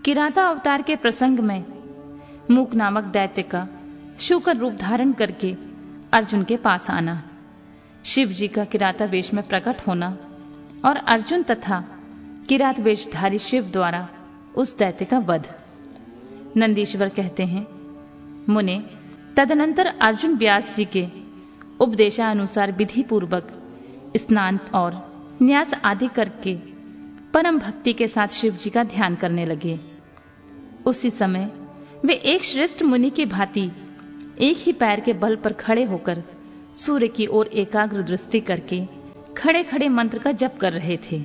किराता अवतार के प्रसंग में मूक नामक दैत्य का शूकर रूप धारण करके अर्जुन के पास आना, शिव जी का किराता वेश में प्रकट होना और अर्जुन तथा किरात वेशधारी शिव द्वारा उस दैत्य का वध। नंदीश्वर कहते हैं, मुने, तदनंतर अर्जुन व्यास जी के उपदेशानुसार विधि पूर्वक स्नान और न्यास आदि करके परम भक्ति के साथ शिव जी का ध्यान करने लगे। उसी समय वे एक श्रेष्ठ मुनि की भांति एक ही पैर के बल पर खड़े होकर सूर्य की ओर एकाग्र दृष्टि करके खड़े खड़े मंत्र का जप कर रहे थे।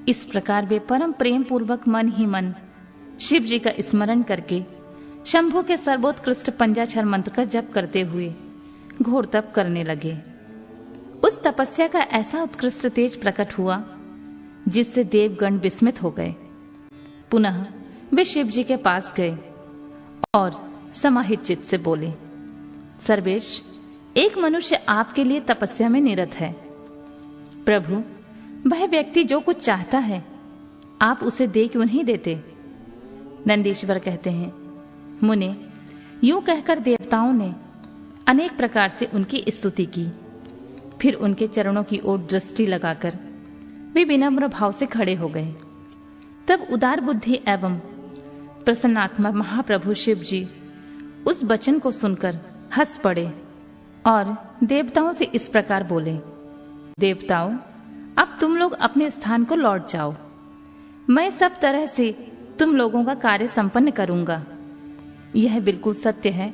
इस प्रकार वे परम प्रेम पूर्वक मन ही मन शिव जी का स्मरण करके शंभु के सर्वोत्कृष्ट पंचाक्षर मंत्र का जप करते हुए घोर तप करने लगे। उस तपस्या का ऐसा उत्कृष्ट तेज प्रकट हुआ जिससे देवगण विस्मित हो गए। पुनः वे शिव जी के पास गए और समाहित चित्त से बोले, सर्वेश, एक मनुष्य आपके लिए तपस्या में निरत है। प्रभु, वह व्यक्ति जो कुछ चाहता है आप उसे दे क्यों नहीं देते? नंदीश्वर कहते हैं, मुने, यूं कहकर देवताओं ने अनेक प्रकार से उनकी स्तुति की। फिर उनके चरणों की ओर दृष्टि लगाकर वे विनम्र भाव से खड़े हो गए। तब उदार बुद्धि एवं प्रसन्नात्मा महाप्रभु शिव जी उस वचन को सुनकर हंस पड़े और देवताओं से इस प्रकार बोले, देवताओं, अब तुम लोग अपने स्थान को लौट जाओ। मैं सब तरह से तुम लोगों का कार्य संपन्न करूंगा। यह बिल्कुल सत्य है,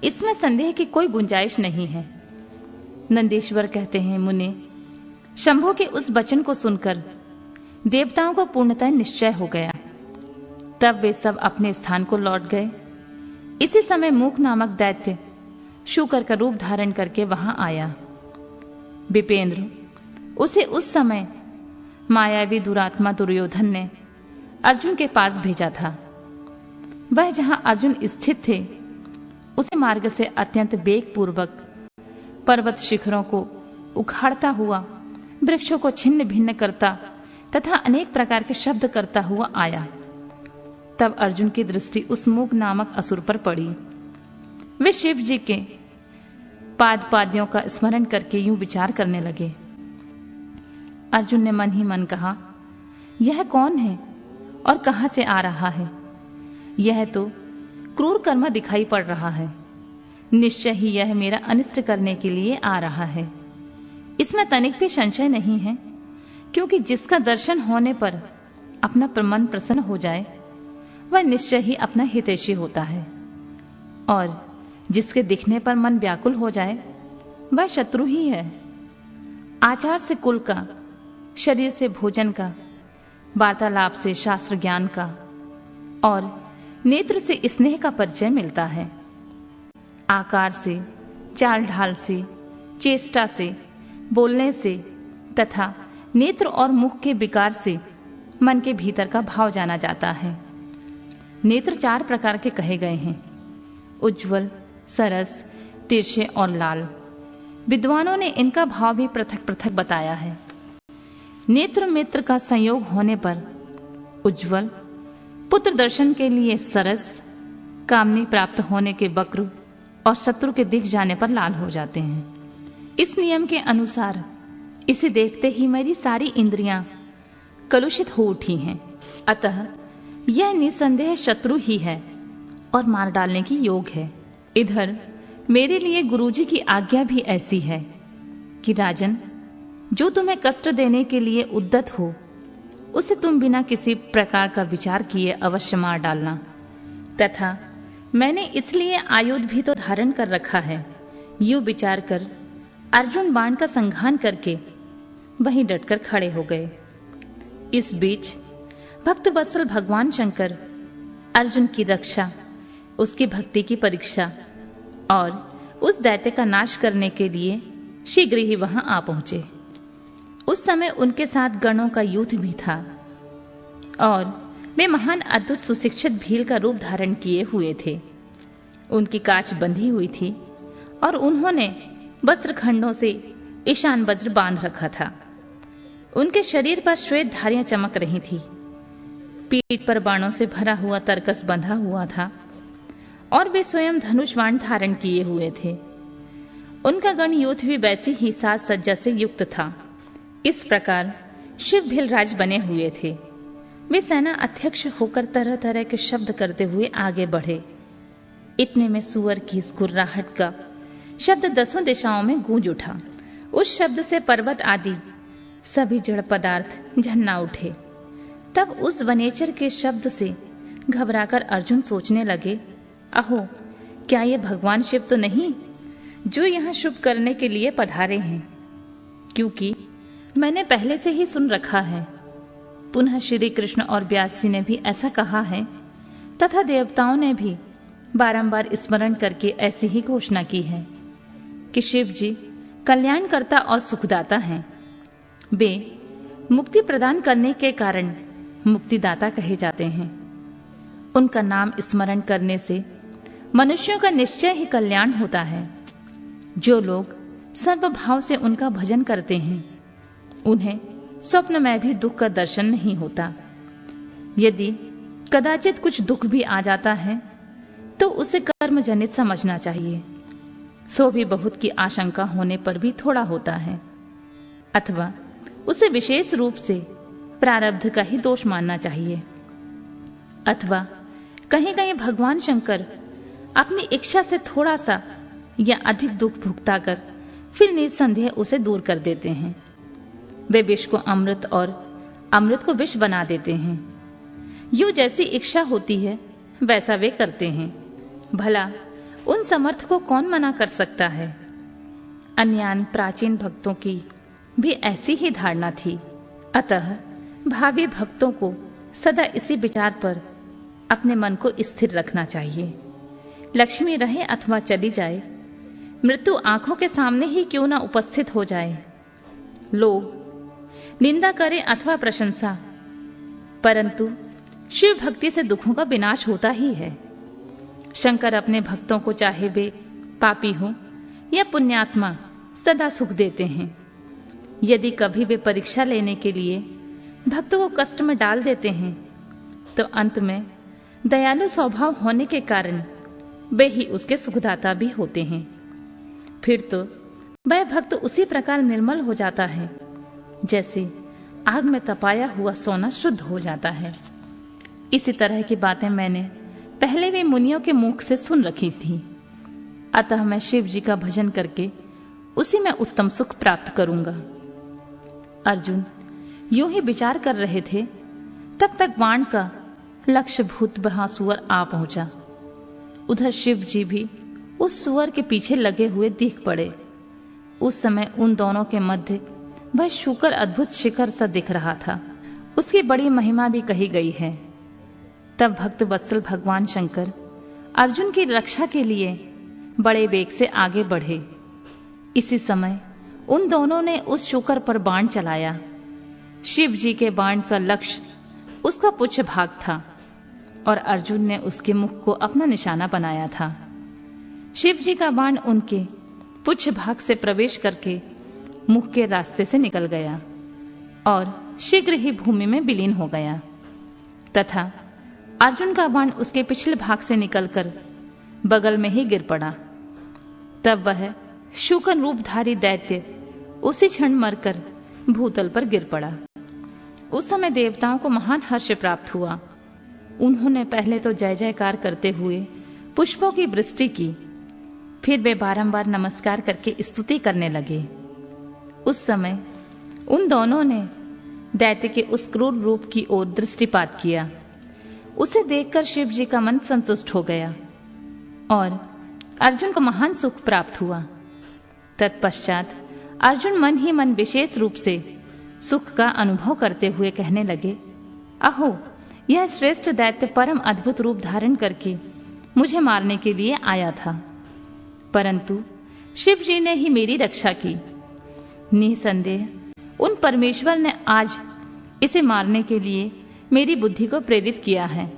इसमें संदेह की कोई गुंजाइश नहीं है। नंदीश्वर कहते हैं, मुने, शंभु के उस वचन को सुनकर देवताओं को पूर्णतः निश्चय हो गया। तब वे सब अपने स्थान को लौट गए। इसी समय मूक नामक दैत्य शूकर का रूप धारण करके वहां आया। विपेंद्र, उसे उस समय मायावी दुरात्मा दुर्योधन ने अर्जुन के पास भेजा था। वह जहां अर्जुन स्थित थे उसे मार्ग से अत्यंत वेग पूर्वक पर्वत शिखरों को उखाड़ता हुआ, वृक्षों को छिन्न भिन्न करता तथा अनेक प्रकार के शब्द करता हुआ आया। तब अर्जुन की दृष्टि उस मूक नामक असुर पर पड़ी। वे शिव जी के पादियों का स्मरण करके यूं विचार करने लगे। अर्जुन ने मन ही मन कहा, यह कौन है और कहां से आ रहा है? यह तो क्रूर कर्म दिखाई पड़ रहा है। निश्चय ही यह मेरा अनिष्ट करने के लिए आ रहा है। इसमें तनिक भी संशय नहीं है, क्योंकि जिसका दर्शन होने पर अपना मन प्रसन्न हो जाए वह निश्चय ही अपना हितैषी होता है, और जिसके दिखने पर मन व्याकुल हो जाए वह शत्रु ही है। आचार से कुल का, शरीर से भोजन का, वार्तालाप से शास्त्र ज्ञान का और नेत्र से स्नेह का परिचय मिलता है। आकार से, चाल ढाल से, चेष्टा से, बोलने से तथा नेत्र और मुख के विकार से मन के भीतर का भाव जाना जाता है। नेत्र 4 प्रकार के कहे गए हैं, उज्ज्वल, सरस, तिरछे और लाल। विद्वानों ने इनका भाव भी पृथक पृथक बताया है। नेत्र मित्र का संयोग होने पर उज्ज्वल, पुत्र दर्शन के लिए सरस, कामनी प्राप्त होने के वक्र और शत्रु के दिख जाने पर लाल हो जाते हैं। इस नियम के अनुसार इसे देखते ही मेरी सारी इंद्रियां कलुषित हो उठी हैं। अतः यह निसंदेह शत्रु ही है और मार डालने की योग है। इधर मेरे लिए गुरुजी की आज्ञा भी ऐसी है कि राजन, जो तुम्हें कष्ट देने के लिए उद्यत हो उसे तुम बिना किसी प्रकार का विचार किए अवश्य मार डालना। तथा मैंने इसलिए आयुध भी तो धारण कर रखा है। यूं विचार कर अर्जुन बाण का संघान करके वहीं डटकर खड़े हो गए। इस बीच भक्त वत्सल भगवान शंकर अर्जुन की रक्षा, उसकी भक्ति की परीक्षा और उस दैत्य का नाश करने के लिए शीघ्र ही वहां आ पहुंचे। उस समय उनके साथ गणों का युद्ध भी था और वे महान अद्भुत सुशिक्षित भील का रूप धारण किए हुए थे। उनकी कांच बंधी हुई थी और उन्होंने वस्त्र खंडों से ईशान वज्र बांध रखा था। उनके शरीर पर श्वेत धारियां चमक रही थी। पीठ पर बाणों से भरा हुआ तरकस बंधा हुआ था और वे स्वयं धनुष बाण धारण किए हुए थे। उनका गण यूथ भी वैसी ही साज सज्जा से युक्त था। इस प्रकार शिव भिलराज बने हुए थे। वे सेना अध्यक्ष होकर तरह तरह के शब्द करते हुए आगे बढ़े। इतने में सुअर की इस गुर्राहट का शब्द 10 दिशाओं में गूंज उठा। उस शब्द से पर्वत आदि सभी जड़ पदार्थ झन्ना उठे। तब उस वनेचर के शब्द से घबराकर अर्जुन सोचने लगे, अहो, क्या ये भगवान शिव तो नहीं जो यहाँ शुभ करने के लिए पधारे हैं? क्योंकि मैंने पहले से ही सुन रखा है। पुनः श्री कृष्ण और व्यास जी ने भी ऐसा कहा है तथा देवताओं ने भी बारंबार स्मरण करके ऐसी ही घोषणा की है कि शिव जी कल्याणकर्ता और सुखदाता हैं। वे मुक्ति प्रदान करने के कारण मुक्तिदाता कहे जाते हैं। उनका नाम स्मरण करने से मनुष्यों का निश्चय ही कल्याण होता है। जो लोग सर्वभाव से उनका भजन करते हैं उन्हें स्वप्न में भी दुख का दर्शन नहीं होता। यदि कदाचित कुछ दुख भी आ जाता है तो उसे कर्म जनित समझना चाहिए। सो भी बहुत की आशंका होने पर भी थोड़ा होता है, अथवा उसे विशेष रूप से प्रारब्ध का ही दोष मानना चाहिए, अथवा कहीं कहीं भगवान शंकर अपनी इच्छा से थोड़ा सा या अधिक दुख भुगता कर फिर निसंदेह उसे दूर कर देते हैं। वे विष को अमृत और अमृत को विष बना देते हैं। यूं जैसी इच्छा होती है वैसा वे करते हैं। भला उन समर्थ को कौन मना कर सकता है? अन्यान प्राचीन भक्तों की भी ऐसी ही धारणा थी। अतः भावी भक्तों को सदा इसी विचार पर अपने मन को स्थिर रखना चाहिए। लक्ष्मी रहे अथवा चली जाए, मृत्यु आंखों के सामने ही क्यों न उपस्थित हो जाए। लोग निंदा करें अथवा प्रशंसा, परंतु शिव भक्ति से दुखों का विनाश होता ही है। शंकर अपने भक्तों को चाहे वे पापी हो या पुण्यात्मा सदा सुख देते हैं। यदि कभी वे परीक्षा लेने के लिए भक्तों को कष्ट में डाल देते हैं तो अंत में दयालु स्वभाव होने के कारण वे ही उसके सुखदाता भी होते हैं। फिर तो वह भक्त उसी प्रकार निर्मल हो जाता है जैसे आग में तपाया हुआ सोना शुद्ध हो जाता है। इसी तरह की बातें मैंने पहले भी मुनियों के मुख से सुन रखी थी। अतः मैं शिव जी का भजन करके उसी में उत्तम सुख प्राप्त करूंगा। अर्जुन यूं ही विचार कर रहे थे, तब तक बाण का लक्ष्य भूत वहां सुअर आ पहुंचा। उधर शिव जी भी उस सुअर के पीछे लगे हुए दिख पड़े। उस समय उन दोनों के मध्य वह शुकर अद्भुत शिखर सा दिख रहा था। उसकी बड़ी महिमा भी कही गई है। तब भक्त वत्सल भगवान शंकर अर्जुन की रक्षा के लिए बड़े वेग से आगे बढ़े। इसी समय उन दोनों ने उस शुकर पर बाण चलाया। शिव जी के बाण का लक्ष्य उसका पुच्छ भाग था और अर्जुन ने उसके मुख को अपना निशाना बनाया था। शिव जी का बाण उनके पुच्छ भाग से प्रवेश करके मुख के रास्ते से निकल गया और शीघ्र ही भूमि में विलीन हो गया, तथा अर्जुन का बाण उसके पिछले भाग से निकलकर बगल में ही गिर पड़ा। तब वह शूकन रूपधारी दैत्य उसी क्षण मरकर भूतल पर गिर पड़ा। उस समय देवताओं को महान हर्ष प्राप्त हुआ। उन्होंने पहले तो जय जयकार करते हुए पुष्पों की वृष्टि की, फिर वे बारंबार नमस्कार करके स्तुति करने लगे। उस समय उन दोनों ने दैत्य के उस क्रूर रूप की ओर दृष्टिपात किया। उसे देखकर शिव जी का मन संतुष्ट हो गया और अर्जुन को महान सुख प्राप्त हुआ। तत्पश्चात अर्जुन मन ही मन विशेष रूप से सुख का अनुभव करते हुए कहने लगे, अहो, यह श्रेष्ठ दैत्य परम अद्भुत रूप धारण करके मुझे मारने के लिए आया था, परंतु शिव जी ने ही मेरी रक्षा की। निसंदेह उन परमेश्वर ने आज इसे मारने के लिए मेरी बुद्धि को प्रेरित किया है।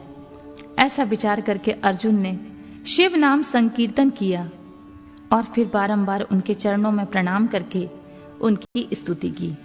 ऐसा विचार करके अर्जुन ने शिव नाम संकीर्तन किया और फिर बारंबार उनके चरणों में प्रणाम करके उनकी स्तुति की।